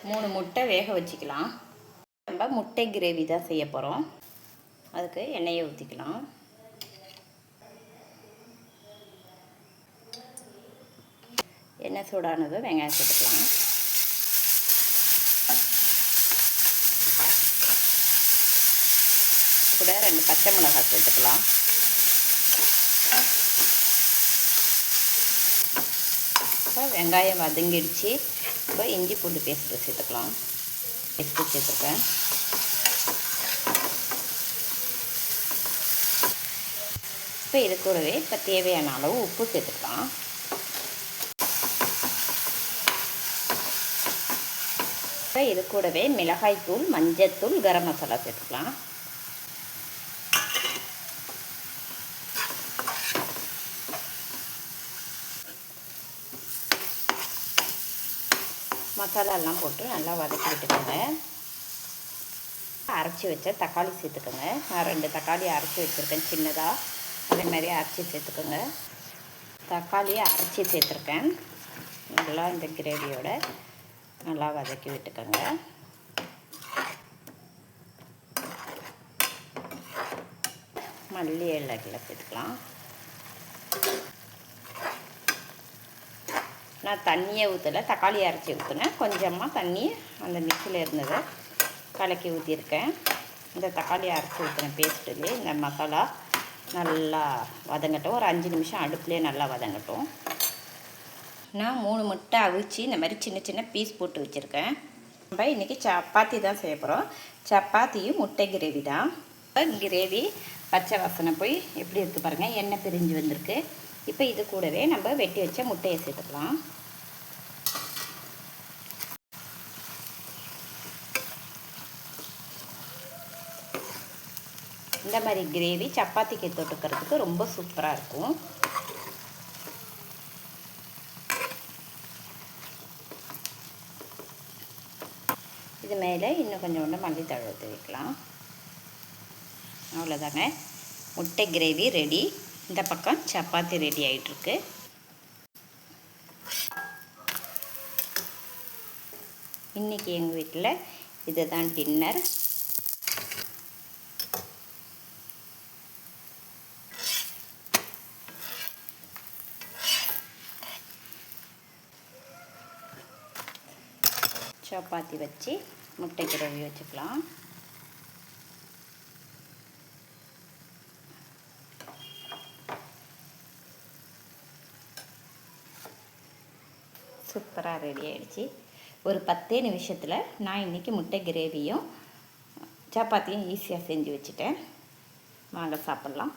3 முட்டை வேக வச்சுக்கலாம். நம்ம முட்டை கிரேவி தான் செய்ய போகிறோம். அதுக்கு எண்ணெயை ஊற்றிக்கலாம். எண்ணெய் சூடானதும் வெங்காயம் சேர்த்துக்கலாம். கூட 2 பச்சை மிளகாய் சேர்த்துக்கலாம். இப்போ வெங்காயம் வதங்கிடுச்சு. இப்போ இஞ்சி பூண்டு பேஸ்ட்டு சேர்த்துக்கலாம். பேஸ்ட்டு சேர்த்துருக்கேன். இப்போ இது கூடவே இப்போ தேவையான அளவு உப்பு சேர்த்துக்கலாம். இப்போ இது கூடவே மிளகாய்த்தூள், மஞ்சத்தூள், கரம் மசாலா சேர்த்துக்கலாம். மசாலாலாம் போட்டு நல்லா வதக்கி விட்டுக்கோங்க. அரைச்சி வச்ச தக்காளி சேர்த்துக்கோங்க. நான் 2 தக்காளி அரைச்சி வச்சுருக்கேன் சின்னதாக. அதே மாதிரி அரைச்சி சேர்த்துக்கோங்க. தக்காளியை அரைச்சி சேர்த்துருக்கேன். நல்லா இந்த கிரேவியோட நல்லா வதக்கி விட்டுக்கோங்க. மல்லி இலைகளை சேர்த்துக்கலாம். நான் தண்ணியை ஊற்றலை, தக்காளி அரைச்சி ஊற்றினேன். கொஞ்சமாக தண்ணி அந்த மிக்சியில் இருந்ததை கலக்கி ஊற்றிருக்கேன். இந்த தக்காளி அரைச்சி ஊற்றின பேஸ்ட்டுலேயே இந்த மசாலா நல்லா வதங்கட்டும். ஒரு 5 நிமிஷம் அடுப்புலேயே நல்லா வதங்கட்டும். நான் 3 முட்டை அவிச்சு இந்த மாதிரி சின்ன சின்ன பீஸ் போட்டு வச்சுருக்கேன். நம்ம இன்றைக்கி சப்பாத்தி தான் செய்ய போகிறோம். சப்பாத்தியும் முட்டை கிரேவி தான். கிரேவி பச்சை வாசனை போய் எப்படி இருக்குது பாருங்கள், எண்ணெய் பிரிஞ்சு வந்திருக்கு. இப்போ இது கூடவே நம்ம வெட்டி வச்ச முட்டையை சேர்த்துக்கலாம். இந்த மாதிரி கிரேவி சப்பாத்திக்கு தொட்டுக்கிறதுக்கு ரொம்ப சூப்பராக இருக்கும். இது மேலே இன்னும் கொஞ்சோண்டு மல்லித்தழை ஊற்றி வைக்கலாம். அவ்வளோதாங்க, முட்டை கிரேவி ரெடி. இந்த பக்கம் சப்பாத்தி ரெடி ஆகிட்டுருக்கு. இன்றைக்கி எங்கள் வீட்டில் இதுதான் டின்னர். சப்பாத்தி வச்சு முட்டை கிரேவி வச்சுக்கலாம். சூப்பராக ரெடி ஆகிடுச்சு. ஒரு 10 நிமிஷத்தில் நான் இன்றைக்கி முட்டை கிரேவியும் சப்பாத்தியும் ஈஸியாக செஞ்சு வச்சுட்டேன். வாங்க சாப்பிட்லாம்.